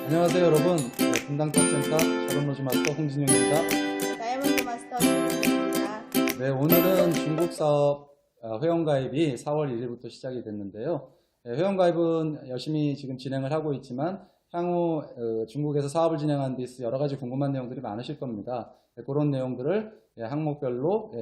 안녕하세요 여러분. 분당 탑센터 샤론로즈 마스터 홍진영입니다. 다이아몬드 마스터 김입니다. 네, 오늘은 중국 사업 회원가입이 4월 1일부터 시작이 됐는데요. 회원가입은 열심히 지금 진행을 하고 있지만 향후 중국에서 사업을 진행하는 데 있어 여러 가지 궁금한 내용들이 많으실 겁니다. 그런 내용들을 항목별로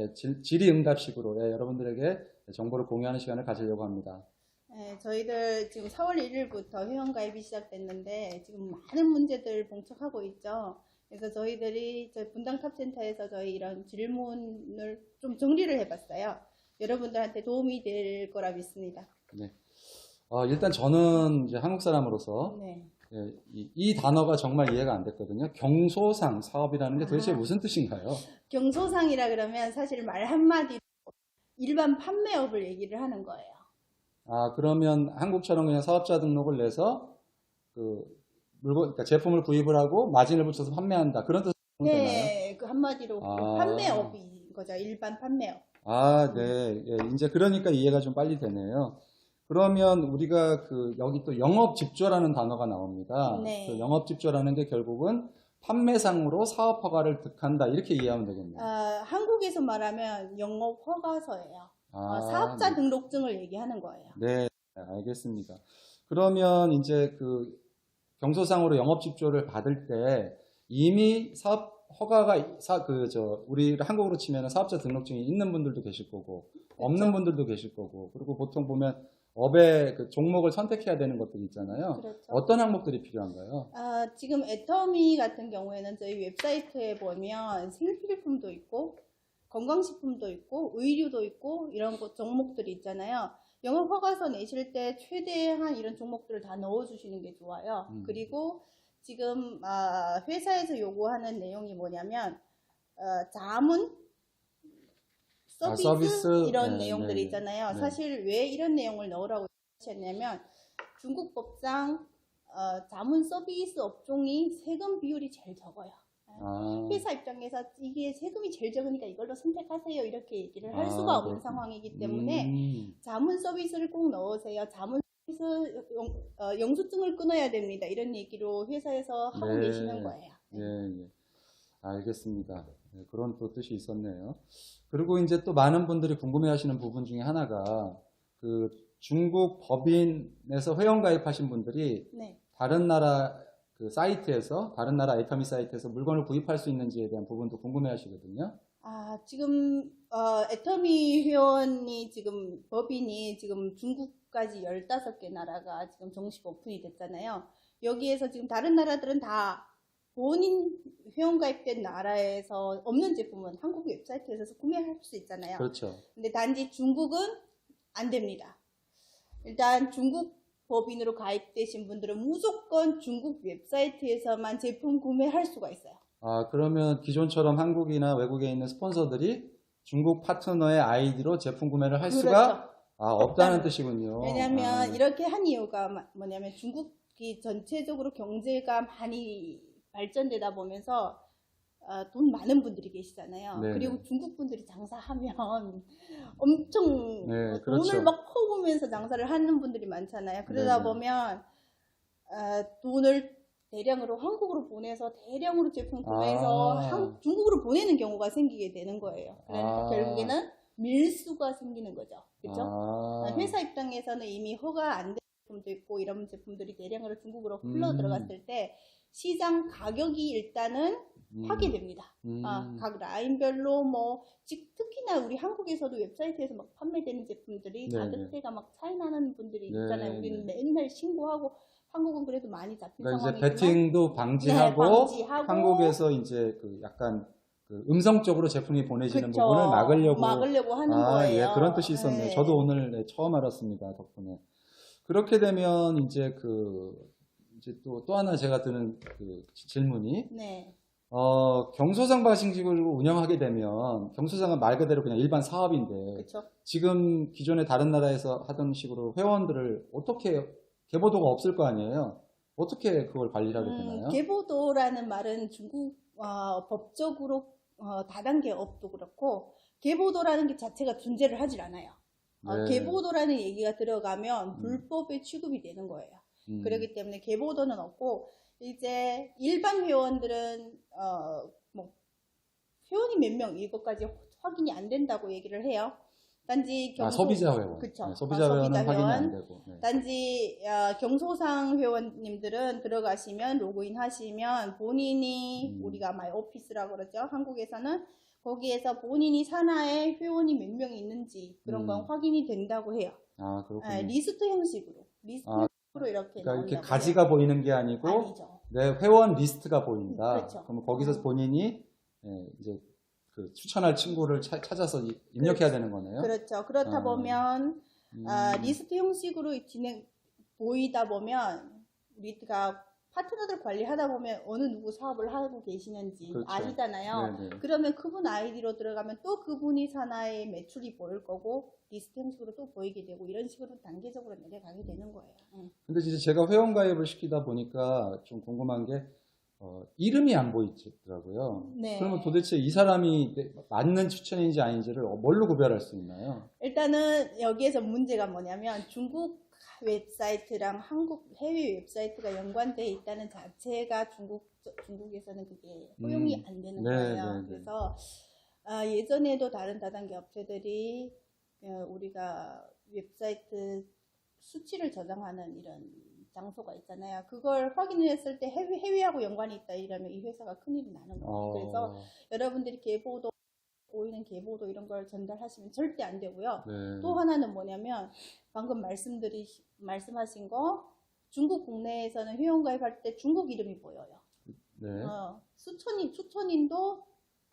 질의응답식으로 여러분들에게 정보를 공유하는 시간을 가지려고 합니다. 네, 저희들 지금 4월 1일부터 회원가입이 시작됐는데 지금 많은 문제들 봉착하고 있죠. 그래서 저희들이 저희 분당 탑센터에서 저희 이런 질문을 좀 정리를 해봤어요. 여러분들한테 도움이 될 거라 믿습니다. 네. 일단 저는 이제 한국 사람으로서 네. 이 단어가 정말 이해가 안 됐거든요. 경소상 사업이라는 게 도대체 무슨 뜻인가요? 경소상이라 그러면 사실 말 한마디로 일반 판매업을 얘기를 하는 거예요. 그러면 한국처럼 그냥 사업자 등록을 내서 그러니까 제품을 구입을 하고 마진을 붙여서 판매한다. 그런 뜻이 되나요? 네, 그 한마디로 판매업인 거죠. 일반 판매업. 네. 이제 그러니까 이해가 좀 빨리 되네요. 그러면 우리가 여기 또 영업직조라는 단어가 나옵니다. 네. 그 영업직조라는 게 결국은 판매상으로 사업허가를 득한다. 이렇게 이해하면 되겠네요. 한국에서 말하면 영업허가서예요. 사업자 네. 등록증을 얘기하는 거예요. 네, 알겠습니다. 그러면 이제 경소상으로 영업직조를 받을 때 이미 사업 허가가 우리 한국으로 치면 사업자 등록증이 있는 분들도 계실 거고 없는 분들도 계실 거고 그리고 보통 보면 업의 종목을 선택해야 되는 것들이 있잖아요. 그렇죠. 어떤 항목들이 필요한가요? 지금 애터미 같은 경우에는 저희 웹사이트에 보면 생필품도 있고 건강식품도 있고 의류도 있고 이런 종목들이 있잖아요. 영업허가서 내실 때 최대한 이런 종목들을 다 넣어주시는 게 좋아요. 그리고 지금 회사에서 요구하는 내용이 뭐냐면 자문, 서비스 이런 내용들이 있잖아요. 사실 왜 이런 내용을 넣으라고 하셨냐면 중국법상 자문 서비스 업종이 세금 비율이 제일 적어요. 회사 입장에서 이게 세금이 제일 적으니까 이걸로 선택하세요 이렇게 얘기를 할 수가 없는 상황이기 때문에 자문 서비스를 꼭 넣으세요. 자문 서비스 영수증을 끊어야 됩니다. 이런 얘기로 회사에서 하고 계시는 거예요. 예. 알겠습니다. 그런 또 뜻이 있었네요. 그리고 이제 또 많은 분들이 궁금해하시는 부분 중에 하나가 중국 법인에서 회원가입하신 분들이 다른 나라 사이트에서 다른 나라 애터미 사이트에서 물건을 구입할 수 있는지에 대한 부분도 궁금해하시거든요. 지금 애터미 회원이 지금 법인이 지금 중국까지 15개 나라가 지금 정식 오픈이 됐잖아요. 여기에서 지금 다른 나라들은 다 본인 회원가입된 나라에서 없는 제품은 한국 웹사이트에서 구매할 수 있잖아요. 그렇죠. 근데 단지 중국은 안 됩니다. 일단 중국 법인으로 가입되신 분들은 무조건 중국 웹사이트에서만 제품 구매할 수가 있어요. 그러면 기존처럼 한국이나 외국에 있는 스폰서들이 중국 파트너의 아이디로 제품 구매를 할 수가 없다는 뜻이군요. 왜냐하면 이렇게 한 이유가 뭐냐면 중국이 전체적으로 경제가 많이 발전되다 보면서 돈 많은 분들이 계시잖아요. 그리고 중국 분들이 장사하면 엄청 돈을 막 퍼부으면서 장사를 하는 분들이 많잖아요. 그러다 보면 돈을 대량으로 한국으로 보내서 대량으로 제품 구매해서 중국으로 보내는 경우가 생기게 되는 거예요. 그러니까 결국에는 밀수가 생기는 거죠. 그렇죠? 회사 입장에서는 이미 허가 안 된 제품도 있고 이런 제품들이 대량으로 중국으로 흘러 들어갔을 때 시장 가격이 일단은 파괴됩니다. 각 라인별로 특히나 우리 한국에서도 웹사이트에서 막 판매되는 제품들이 가격대가 막 차이 나는 분들이 있잖아요. 우리는 맨날 신고하고 한국은 그래도 많이 잡힌 상황이지만 이제 배팅도 방지하고 한국에서 이제 약간 음성적으로 제품이 보내지는 부분을 막으려고 하는 거예요. 그런 뜻이 있었네요. 저도 오늘 처음 알았습니다. 덕분에. 그렇게 되면 이제 이제 또 하나 제가 드는 질문이 경소상 방식으로 운영하게 되면 경소상은 말 그대로 그냥 일반 사업인데 그쵸? 지금 기존에 다른 나라에서 하던 식으로 회원들을 어떻게 계보도가 없을 거 아니에요? 어떻게 그걸 관리를 하게 되나요? 계보도라는 말은 중국 법적으로 다단계 업도 그렇고 계보도라는 게 자체가 존재를 하질 않아요. 계보도라는 얘기가 들어가면 불법에 취급이 되는 거예요. 그렇기 때문에 계보도는 없고 이제 일반 회원들은 뭐 회원이 몇 명 이것까지 확인이 안 된다고 얘기를 해요. 단지 소비자 회원. 그쵸. 네, 소비자 회원은 소비자 확인이 회원. 안 되고. 네. 단지 경소상 회원님들은 들어가시면 로그인 하시면 본인이 우리가 마이 오피스라고 그러죠. 한국에서는 거기에서 본인이 산하에 회원이 몇 명이 있는지 그런 건 확인이 된다고 해요. 아, 그렇군요. 리스트 형식으로 이렇게 그러니까 이렇게 나온다고 가지가 해요. 보이는 게 아니고 아니죠. 내 회원 리스트가 보인다. 그렇죠. 그럼 거기서 본인이 이제 그 추천할 친구를 찾아서 입력해야 되는 거네요. 그렇죠. 그렇다 보면 리스트 형식으로 보이다 보면 우리가 파트너들 관리하다 보면 어느 누구 사업을 하고 계시는지 그렇죠. 아시잖아요. 네네. 그러면 그분 아이디로 들어가면 또 그분이 산하의 매출이 보일 거고 리스트 형식으로 또 보이게 되고 이런 식으로 단계적으로 내려가게 되는 거예요. 근데 진짜 제가 회원가입을 시키다 보니까 좀 궁금한 게 이름이 안 보이더라고요. 네. 그러면 도대체 이 사람이 맞는 추천인지 아닌지를 뭘로 구별할 수 있나요? 일단은 여기에서 문제가 뭐냐면 중국 웹사이트랑 한국 해외 웹사이트가 연관되어 있다는 자체가 중국에서는 그게 허용이 안 되는 거예요. 네. 그래서 예전에도 다른 다단계 업체들이 우리가 웹사이트 수치를 저장하는 이런 장소가 있잖아요. 그걸 확인했을 때 해외하고 연관이 있다 이러면 이 회사가 큰일이 나는 거예요. 그래서 여러분들이 보이는 계보도 이런 걸 전달하시면 절대 안 되고요. 네. 또 하나는 뭐냐면 방금 말씀하신 거 중국 국내에서는 회원가입할 때 중국 이름이 보여요. 네. 수천인도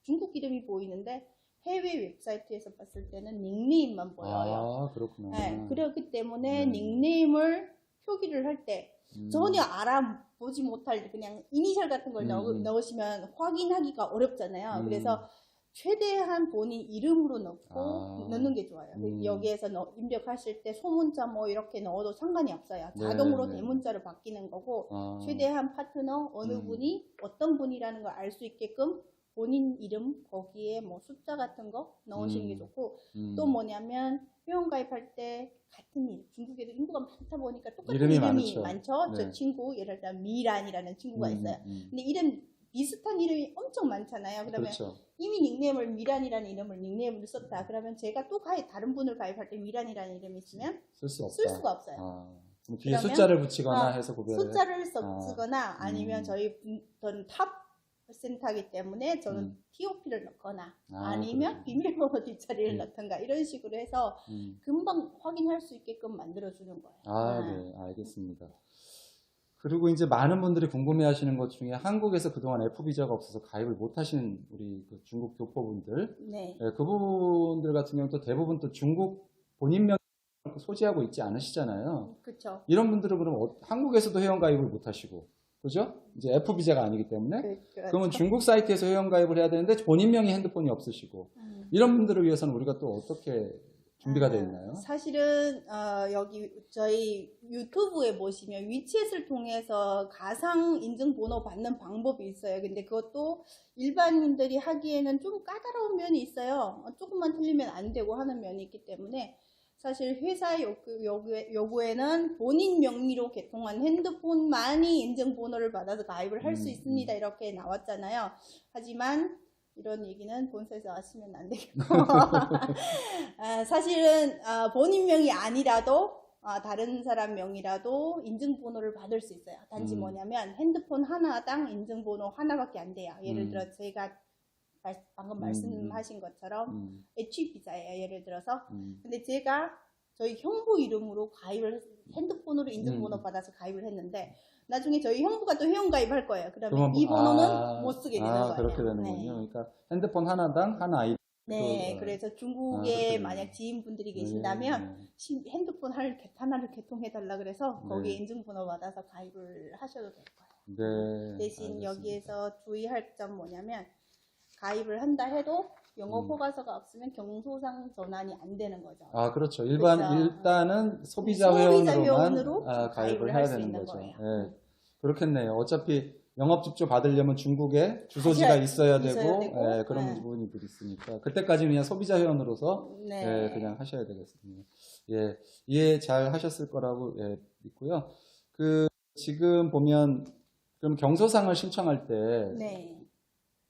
중국 이름이 보이는데 해외 웹사이트에서 봤을 때는 닉네임만 보여요. 아, 그렇구나. 네, 그렇기 때문에 닉네임을 표기를 할 때 전혀 알아보지 못할 그냥 이니셜 같은 걸 넣으시면 확인하기가 어렵잖아요. 그래서 최대한 본인 이름으로 넣는 게 좋아요. 여기에서 입력하실 때 소문자 뭐 이렇게 넣어도 상관이 없어요. 자동으로 대문자로 바뀌는 거고 최대한 파트너 어느 분이 어떤 분이라는 걸 알 수 있게끔 본인 이름 거기에 뭐 숫자 같은 거 넣으시는 게 좋고 또 뭐냐면 회원가입할 때 같은 이름 중국에도 인구가 많다 보니까 똑같은 이름이 많죠. 네. 저 친구 예를 들어 미란이라는 친구가 있어요. 근데 이름 비슷한 이름이 엄청 많잖아요. 그러면 그렇죠. 이미 닉네임을 미란이라는 이름을 닉네임으로 썼다. 그러면 제가 또 다른 분을 가입할 때 미란이라는 이름이 있으면 쓸 수가 없어요. 그럼 뒤에 숫자를 붙이거나 해서 숫자를 쓰거나 아니면 저희 저는 탑 센터이기 때문에 저는 TOP를 넣거나 아니면 비밀번호 뒷자리를 넣던가 이런 식으로 해서 금방 확인할 수 있게끔 만들어주는 거예요. 네, 알겠습니다. 그리고 이제 많은 분들이 궁금해하시는 것 중에 한국에서 그동안 F비자가 없어서 가입을 못하신 우리 그 중국 교포분들, 네. 그분들 같은 경우는 또 대부분 또 중국 본인명 소지하고 있지 않으시잖아요. 그렇죠. 이런 분들은 그럼 한국에서도 회원 가입을 못하시고, 그죠? 이제 F비자가 아니기 때문에. 그렇죠. 그러면 중국 사이트에서 회원 가입을 해야 되는데 본인명의 핸드폰이 없으시고, 이런 분들을 위해서는 우리가 또 어떻게 준비가 되어 있나요? 사실은 여기 저희 유튜브에 보시면 위챗을 통해서 가상 인증번호 받는 방법이 있어요. 근데 그것도 일반인들이 하기에는 좀 까다로운 면이 있어요. 조금만 틀리면 안 되고 하는 면이 있기 때문에 사실 회사 요구에는 본인 명의로 개통한 핸드폰만이 인증번호를 받아서 가입을 할 수 있습니다. 이렇게 나왔잖아요. 하지만 이런 얘기는 본사에서 하시면 안 되겠고 사실은 본인 명이 아니라도 다른 사람 명이라도 인증번호를 받을 수 있어요. 단지 뭐냐면 핸드폰 하나당 인증번호 하나밖에 안 돼요. 예를 들어 제가 방금 말씀하신 것처럼 H비자예요. 예를 들어서 근데 제가 저희 형부 이름으로 핸드폰으로 인증번호 받아서 가입을 했는데 나중에 저희 형부가 또 회원가입할 거예요. 그러면 이 번호는 못 쓰게 되는 거예요. 그렇게 되는군요. 네. 그러니까 핸드폰 하나당 하나 아이디. 네, 그래서 중국에 만약 지인분들이 계신다면 핸드폰 하나를 개통해달라 그래서 거기에 인증번호 받아서 가입을 하셔도 될 거예요. 네, 대신 알겠습니다. 여기에서 주의할 점 뭐냐면 가입을 한다 해도 영업 허가서가 없으면 경소상 전환이 안 되는 거죠. 그렇죠. 그렇죠. 일단은 소비자 회원으로 가입을 해야 되는 거죠. 네, 그렇겠네요. 어차피 영업직조 받으려면 중국에 주소지가 있어야 되고 그런 부분이 있으니까 그때까지는 그냥 소비자 회원으로서 그냥 하셔야 되겠습니다. 예, 이해 잘 하셨을 거라고 믿고요. 지금 보면 그럼 경소상을 신청할 때 네.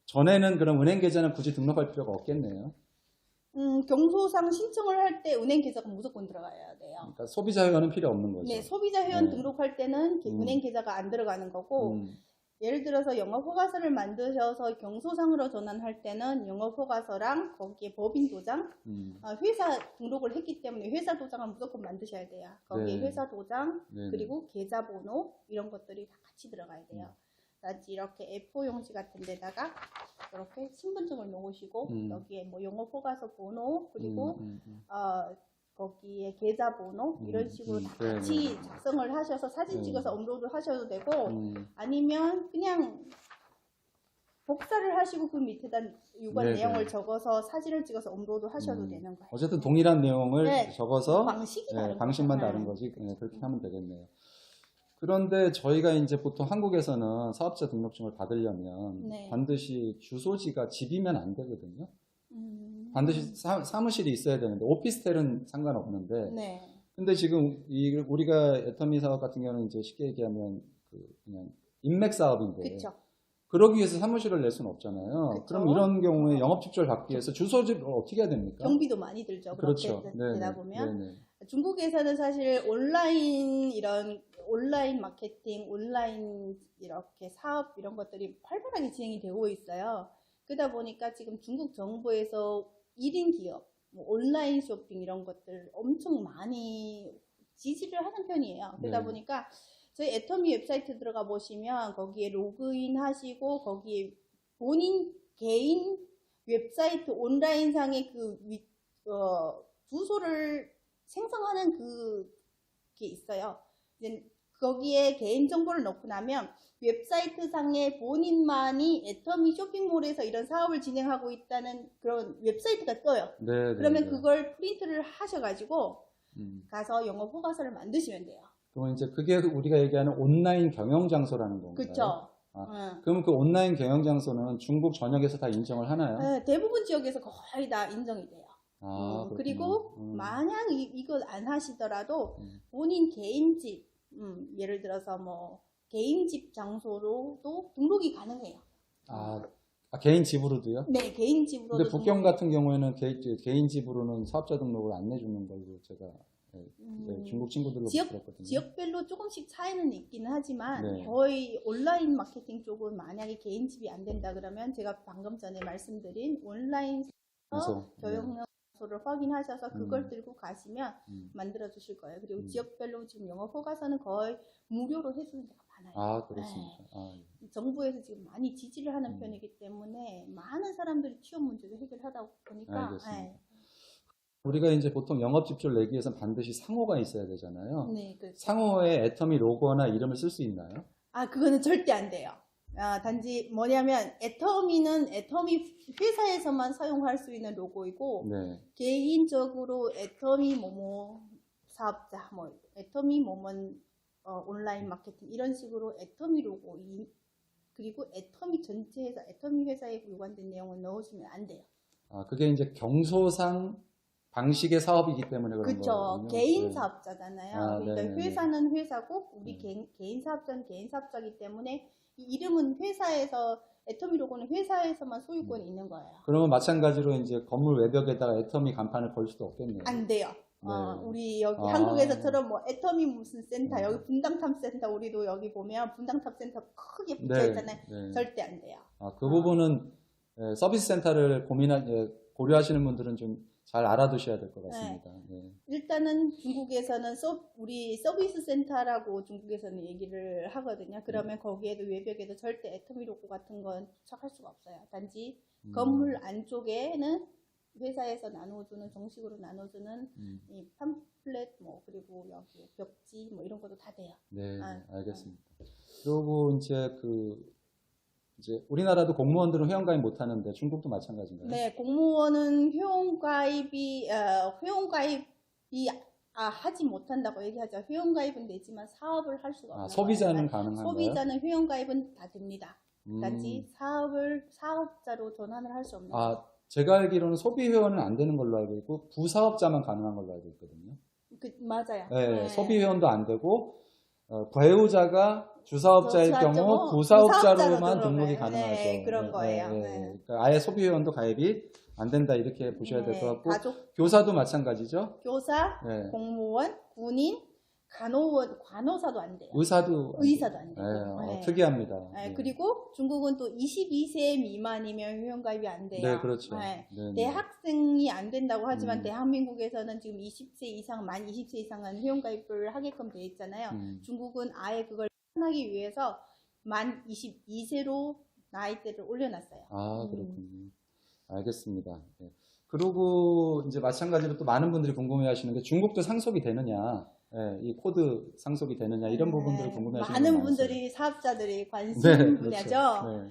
전에는 그럼 은행 계좌는 굳이 등록할 필요가 없겠네요. 경소상 신청을 할 때 은행 계좌가 무조건 들어가야 돼요. 그러니까 소비자 회원은 필요 없는 거죠. 네, 소비자 회원 네. 등록할 때는 은행 계좌가 안 들어가는 거고, 예를 들어서 영업허가서를 만드셔서 경소상으로 전환할 때는 영업허가서랑 거기에 법인 도장, 회사 등록을 했기 때문에 회사 도장을 무조건 만드셔야 돼요. 거기에 네. 회사 도장, 네네. 그리고 계좌번호 이런 것들이 다 같이 들어가야 돼요. 단지 이렇게 A4 용지 같은 데다가 이렇게 신분증을 놓으시고 여기에 뭐 영업허가서 번호 그리고 거기에 계좌번호 이런 식으로 다 같이 작성을 하셔서 사진 찍어서 업로드 하셔도 되고 아니면 그냥 복사를 하시고 그 밑에다 유관 네네. 내용을 적어서 사진을 찍어서 업로드 하셔도 되는 거예요. 어쨌든 동일한 내용을 네, 적어서 방식이 다른 방식만 거죠. 다른 거지. 그렇게 하면 되겠네요. 그런데 저희가 이제 보통 한국에서는 사업자 등록증을 받으려면 네. 반드시 주소지가 집이면 안 되거든요. 반드시 사무실이 있어야 되는데 오피스텔은 상관없는데 네. 근데 지금 우리가 애터미 사업 같은 경우는 이제 쉽게 얘기하면 그냥 인맥 사업인데 그쵸. 그러기 위해서 사무실을 낼 수는 없잖아요. 그쵸. 그럼 이런 경우에 영업집주를 받기 위해서 주소지를 어떻게 해야 됩니까? 경비도 많이 들죠. 그렇죠. 그렇게 네네. 되다 보면 네네. 중국에서는 사실 온라인 마케팅, 온라인 이렇게 사업 이런 것들이 활발하게 진행이 되고 있어요. 그러다 보니까 지금 중국 정부에서 1인 기업, 뭐 온라인 쇼핑 이런 것들 엄청 많이 지지를 하는 편이에요. 그러다 네. 보니까 저희 애터미 웹사이트 들어가 보시면 거기에 로그인 하시고 거기에 본인 개인 웹사이트 온라인상의 주소를 생성하는 그게 있어요. 이제 거기에 개인 정보를 넣고 나면 웹사이트 상에 본인만이 애터미 쇼핑몰에서 이런 사업을 진행하고 있다는 그런 웹사이트가 떠요. 네, 그러면 네. 그걸 프린트를 하셔가지고 가서 영업 허가서를 만드시면 돼요. 그러면 이제 그게 우리가 얘기하는 온라인 경영 장소라는 건가요? 그렇죠. 그러면 그 온라인 경영 장소는 중국 전역에서 다 인정을 하나요? 네, 대부분 지역에서 거의 다 인정이 돼요. 그렇구나. 그리고 만약 이걸 안 하시더라도 본인 개인 집, 예를 들어서 뭐 개인 집 장소로도 등록이 가능해요. 개인 집으로도요? 네, 개인 집으로도. 근데 북경 같은 경우에는 개인 집으로는 사업자 등록을 안 내주는 걸로 제가 중국 친구들로 들었거든요. 지역별로 조금씩 차이는 있기는 하지만 네. 거의 온라인 마케팅 쪽은 만약에 개인 집이 안 된다 그러면 제가 방금 전에 말씀드린 온라인 경영소를 확인하셔서 그걸 들고 가시면 만들어 주실 거예요. 그리고 지역별로 지금 영업 허가서는 거의 무료로 해주는 데가 많아요. 그렇습니까? 네. 정부에서 지금 많이 지지를 하는 편이기 때문에 많은 사람들이 취업 문제도 해결하다 보니까. 알겠습니다. 우리가 이제 보통 영업 집주를 내기 위해서는 반드시 상호가 있어야 되잖아요. 네, 그렇죠. 상호에 애터미 로고나 이름을 쓸 수 있나요? 그거는 절대 안 돼요. 단지 뭐냐면 애터미는 애터미 회사에서만 사용할 수 있는 로고이고 네. 개인적으로 애터미 뭐뭐 사업자, 뭐 애터미 뭐뭐 온라인 마케팅 이런 식으로 애터미 로고 그리고 애터미 전체에서 애터미 회사에 관련된 내용을 넣으시면 안 돼요. 그게 이제 경소상 방식의 사업이기 때문에 그런 그렇죠. 거군요. 개인 네. 사업자잖아요. 그러니까 네네네. 회사는 회사고 우리 개인 사업자는 개인 사업자이기 때문에 이 이름은 회사에서 애터미 로고는 회사에서만 소유권이 있는 거예요. 그러면 마찬가지로 이제 건물 외벽에다가 애터미 간판을 걸 수도 없겠네요. 안 돼요. 네. 우리 여기 한국에서처럼 뭐 애터미 무슨 센터 여기 분당탑 센터 우리도 여기 보면 분당탑 센터 크게 붙여 있잖아요. 네. 절대 안 돼요. 그 부분은 서비스 센터를 고려하시는 분들은 좀 잘 알아두셔야 될 것 같습니다. 네. 일단은 중국에서는 우리 서비스 센터라고 중국에서는 얘기를 하거든요. 그러면 거기에도 외벽에도 절대 애터미 로고 같은 건 부착할 수가 없어요. 단지 건물 안쪽에는 회사에서 나눠주는 정식으로 나눠주는 이 팜플렛 뭐 그리고 여기 벽지 뭐 이런 것도 다 돼요. 네, 알겠습니다. 그리고 이제 우리나라도 공무원들은 회원가입 못 하는데 중국도 마찬가지인가요? 네, 공무원은 회원가입이 하지 못한다고 얘기하죠. 회원가입은 되지만 사업을 할 수가 없는 소비자는 거예요. 가능한가요? 소비자는 회원가입은 다 됩니다. 단지 사업자로 전환을 할 수 없는 거예요. 제가 알기로는 소비회원은 안 되는 걸로 알고 있고 부사업자만 가능한 걸로 알고 있거든요. 맞아요. 네, 소비회원도 안 되고 배우자가 주사업자일 경우 부사업자로만 등록이 네, 가능하죠. 그런 거예요. 그러니까 아예 소비회원도 가입이 안 된다 이렇게 보셔야 될 것 같고 가족, 교사도 마찬가지죠. 교사, 공무원, 군인, 간호원, 간호사도 안 돼요. 의사도 안 돼요. 특이합니다. 그리고 중국은 또 22세 미만이면 회원가입이 안 돼요. 네, 그렇죠. 대학생이 안 된다고 하지만 대한민국에서는 지금 20세 이상, 만 20세 이상은 회원가입을 하게끔 돼 있잖아요. 중국은 아예 그걸 하기 위해서 만 22세로 나이대를 올려놨어요. 아, 그렇군요. 알겠습니다. 네. 그리고 이제 마찬가지로 또 많은 분들이 궁금해하시는 게 중국도 상속이 되느냐, 이 코드 상속이 되느냐 이런 부분들을 궁금해하시는 많은 분이 분들이 사업자들이 관심 분야죠. 그렇죠.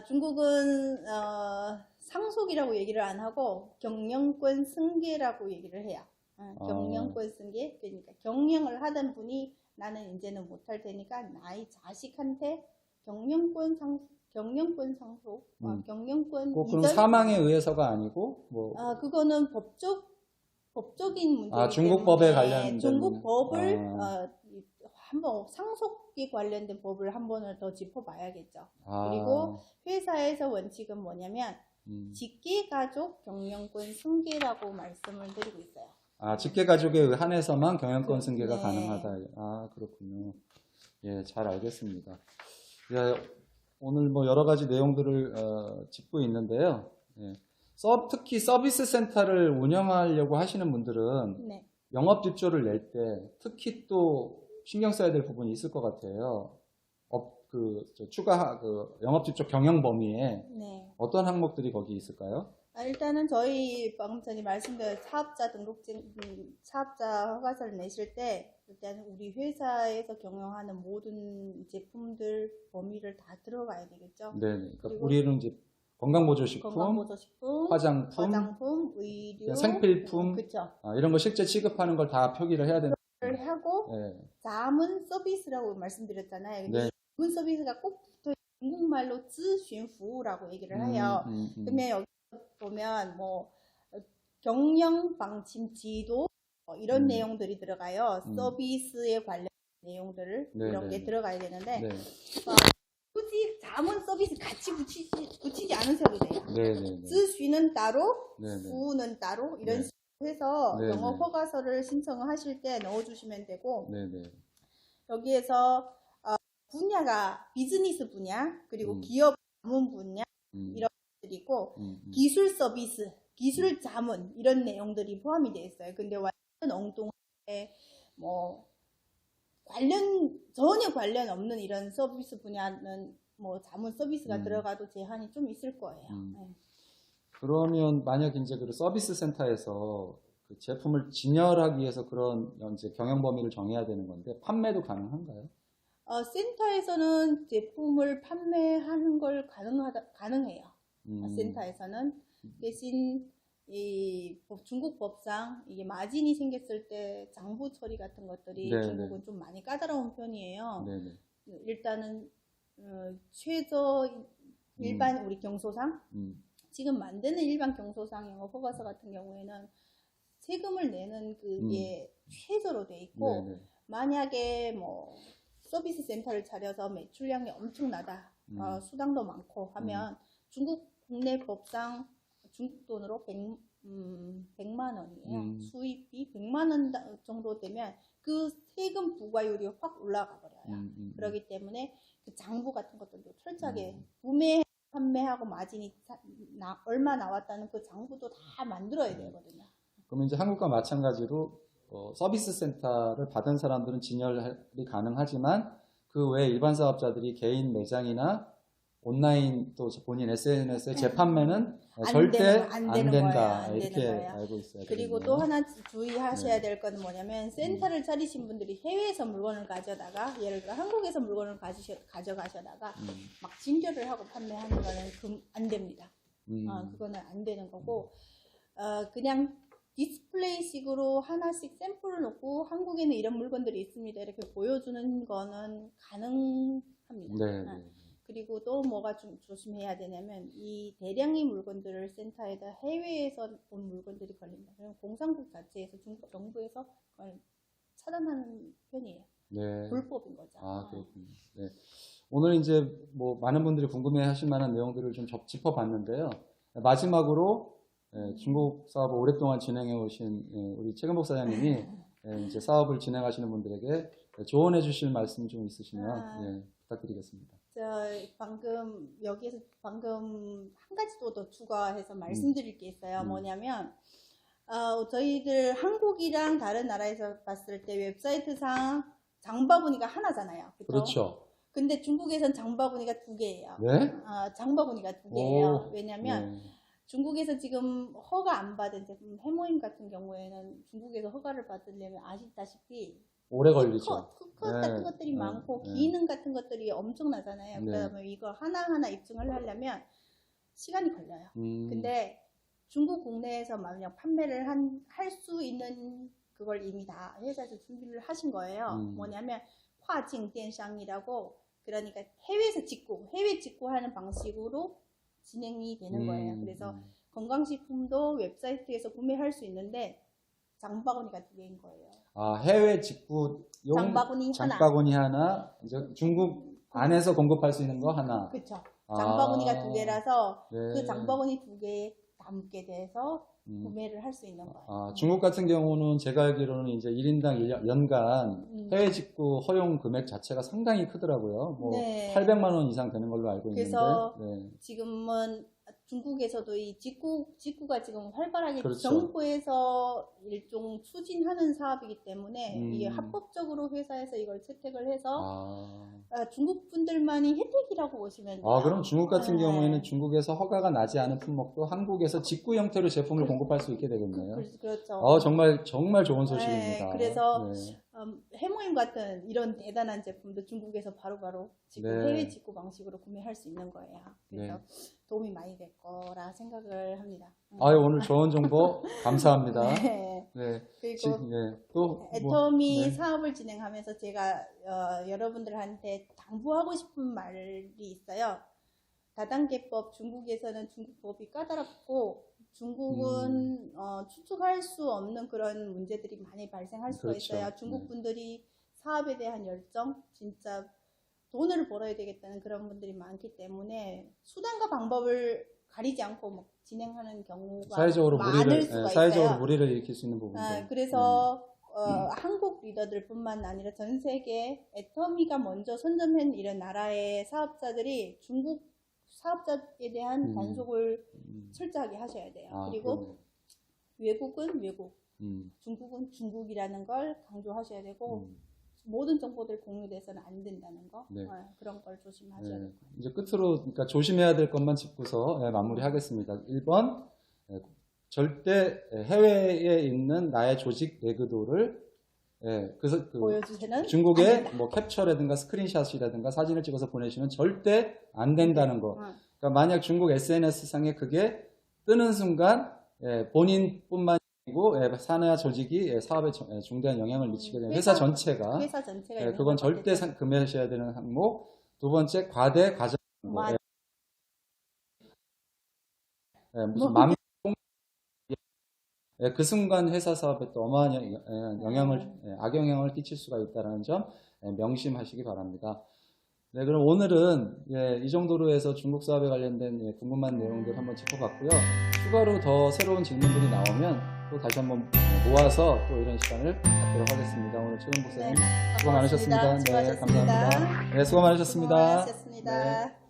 중국은 상속이라고 얘기를 안 하고 경영권 승계라고 얘기를 해요. 경영권 승계, 그러니까 경영을 하던 분이 나는 이제는 못할 테니까 나의 자식한테 경영권 상속, 경영권 그럼 이전. 사망에 의해서가 아니고 뭐 그거는 법적인 문제. 중국 법에 관련된 중국 법을 한번 상속에 관련된 법을 한 번을 더 짚어봐야겠죠. 그리고 회사에서 원칙은 뭐냐면 직계가족 경영권 승계라고 말씀을 드리고 있어요. 직계가족에 한해서만 경영권 승계가 가능하다. 그렇군요. 예, 잘 알겠습니다. 예, 오늘 뭐 여러 가지 내용들을 짚고 있는데요. 예. 특히 서비스 센터를 운영하려고 하시는 분들은 영업 지표를 낼 때 특히 또 신경 써야 될 부분이 있을 것 같아요. 추가 영업 지표 경영 범위에 어떤 항목들이 거기 있을까요? 일단은 저희 방금 전에 말씀드린 사업자 등록증, 사업자 허가서를 내실 때 일단 우리 회사에서 경영하는 모든 제품들 범위를 다 들어가야 되겠죠. 네, 그러니까 우리는 이제 건강보조식품, 화장품, 의료, 생필품, 이런 거 실제 취급하는 걸 다 표기를 해야 되는. 하고 자문 서비스라고 말씀드렸잖아요. 근데 자문 서비스가 꼭 붙어 중국말로 즈쉔服务라고 얘기를 해요. 그러면 여기 보면 뭐 경영 방침 지도 이런 내용들이 들어가요. 서비스에 관련 내용들을 이런 게 들어가야 되는데 굳이 자문 서비스 같이 붙이지 않으셔도 돼요. 즈쉔은 따로, 부는 따로 이런 식으로 해서 영업 허가서를 신청하실 때 넣어주시면 되고 여기에서 분야가 비즈니스 분야 그리고 기업 자문 분야 이런 것들이 있고 기술 서비스, 기술 자문 이런 내용들이 포함이 되어 있어요. 근데 완전 엉뚱하게 뭐 전혀 관련 없는 이런 서비스 분야는 뭐 자문 서비스가 들어가도 제한이 좀 있을 거예요. 그러면 만약 이제 그 서비스 센터에서 그 제품을 진열하기 위해서 그런 이제 경영 범위를 정해야 되는 건데 판매도 가능한가요? 센터에서는 제품을 판매하는 걸 가능해요. 센터에서는 대신 이 중국 법상 이게 마진이 생겼을 때 장부 처리 같은 것들이 중국은 좀 많이 까다로운 편이에요. 일단은 최저 일반 우리 경소상 지금 만드는 일반 경소상 영업 허가서 같은 경우에는 세금을 내는 그게 최저로 돼 있고 만약에 뭐 서비스 센터를 차려서 매출량이 엄청나다 수당도 많고 하면 중국 국내 법상 중국 돈으로 100만 원이에요. 수입이 100만 원 정도 되면 그 세금 부과율이 확 올라가 버려요. 그렇기 때문에 그 장부 같은 것들도 철저하게 판매하고 마진이 얼마 나왔다는 그 장부도 다 만들어야 되거든요. 그러면 이제 한국과 마찬가지로 서비스 센터를 받은 사람들은 진열이 가능하지만 그 외 일반 사업자들이 개인 매장이나 온라인 또 본인 SNS의 재판매는 절대 안 된다. 이렇게 알고 있어요. 그리고 또 하나 주의하셔야 될 건 뭐냐면 센터를 차리신 분들이 해외에서 물건을 가져다가 예를 들어 한국에서 물건을 가져가셔다가 막 진열을 하고 판매하는 거는 안 됩니다. 그거는 안 되는 거고 그냥 디스플레이식으로 하나씩 샘플을 놓고 한국에는 이런 물건들이 있습니다. 이렇게 보여주는 거는 가능합니다. 그리고 또 뭐가 좀 조심해야 되냐면 이 대량의 물건들을 센터에다 해외에서 온 물건들이 걸린다. 그럼 공산국 자체에서 중국 정부에서 그걸 차단하는 편이에요. 네. 불법인 거죠. 아, 그렇군요. 네. 오늘 이제 뭐 많은 분들이 궁금해 하실 만한 내용들을 좀 짚어봤는데요. 마지막으로 중국 사업을 오랫동안 진행해 오신 우리 최근복 사장님이 이제 사업을 진행하시는 분들에게 조언해 주실 말씀 좀 있으시면 부탁드리겠습니다. 여기에서 방금 한 가지 더 추가해서 말씀드릴 게 있어요. 뭐냐면, 저희들 한국이랑 다른 나라에서 봤을 때 웹사이트상 장바구니가 하나잖아요. 그쵸? 그렇죠. 근데 중국에선 장바구니가 2개예요. 네? 장바구니가 2개예요. 오, 왜냐면 중국에서 지금 허가 안 받은 제품, 해모임 같은 경우에는 중국에서 허가를 받으려면 아시다시피 오래 걸리죠. 특허 같은 것들이 많고 기능 같은 것들이 엄청나잖아요. 그다음에 이거 하나하나 입증을 하려면 시간이 걸려요. 근데 중국 국내에서 만약 판매를 할 수 있는 그걸 이미 다 회사에서 준비를 하신 거예요. 뭐냐면 화징電商이라고, 그러니까 해외 직구하는 방식으로 진행이 되는 거예요. 그래서 건강식품도 웹사이트에서 구매할 수 있는데 장바구니가 2개인 거예요. 아, 해외 직구용 장바구니 하나, 이제 중국 안에서 공급할 수 있는 거 하나. 그렇죠. 장바구니가 아, 2개라서 네. 그 장바구니 2개에 담게 돼서 구매를 할 수 있는 거예요. 아, 중국 같은 경우는 제가 알기로는 이제 1인당 연간 해외 직구 허용 금액 자체가 상당히 크더라고요. 뭐 네. 800만 원 이상 되는 걸로 알고 있는데. 그래서 지금은 중국에서도 이 직구가 지금 활발하게 그렇죠. 정부에서 일종 추진하는 사업이기 때문에 이게 합법적으로 회사에서 이걸 채택을 해서 중국 분들만이 혜택이라고 보시면 돼요. 그럼 중국 같은 경우에는 중국에서 허가가 나지 않은 품목도 한국에서 직구 형태로 제품을 공급할 수 있게 되겠네요. 그렇죠. 정말 좋은 소식입니다. 그래서 해모임 같은 이런 대단한 제품도 중국에서 바로바로 지금 해외 직구 방식으로 구매할 수 있는 거예요. 그래서 도움이 많이 될 거라 생각을 합니다. 오늘 좋은 정보 감사합니다. 그리고 또 애터미 사업을 진행하면서 제가 여러분들한테 당부하고 싶은 말이 있어요. 다단계법, 중국에서는 중국법이 까다롭고 중국은 추측할 수 없는 그런 문제들이 많이 발생할 수가 있어요. 중국 분들이 사업에 대한 열정, 진짜 돈을 벌어야 되겠다는 그런 분들이 많기 때문에 수단과 방법을 가리지 않고 진행하는 경우가 많을 수가 있어요. 사회적으로 무리를 일으킬 수 있는 부분들. 그래서 한국 리더들뿐만 아니라 전 세계 애터미가 먼저 선점한 이런 나라의 사업자들이 중국 사업자에 대한 단속을 철저하게 하셔야 돼요. 그리고 외국은 외국, 중국은 중국이라는 걸 강조하셔야 되고 모든 정보들 공유돼서는 안 된다는 거, 그런 걸 조심하셔야 돼요. 이제 끝으로 그러니까 조심해야 될 것만 짚고서 마무리하겠습니다. 1번, 절대 해외에 있는 나의 조직 내구도를 보여주세는 중국에 뭐 캡처라든가 스크린샷이라든가 사진을 찍어서 보내시면 절대 안 된다는 거. 그러니까 만약 중국 SNS상에 그게 뜨는 순간 본인뿐만 아니고 사내 조직이 사업에 중대한 영향을 미치게 되는 회사 전체가 그건 절대 금하셔야 되는 항목. 두 번째, 과대 과정. 무슨 그 순간 회사 사업에 또 어마어마한 악영향을 끼칠 수가 있다는 점 명심하시기 바랍니다. 그럼 오늘은 이 정도로 해서 중국 사업에 관련된 궁금한 내용들 한번 짚어봤고요. 추가로 더 새로운 질문들이 나오면 또 다시 한번 모아서 또 이런 시간을 갖도록 하겠습니다. 오늘 최근복 사장님 수고 많으셨습니다. 수고하셨습니다. 감사합니다. 수고 많으셨습니다. 수고하셨습니다.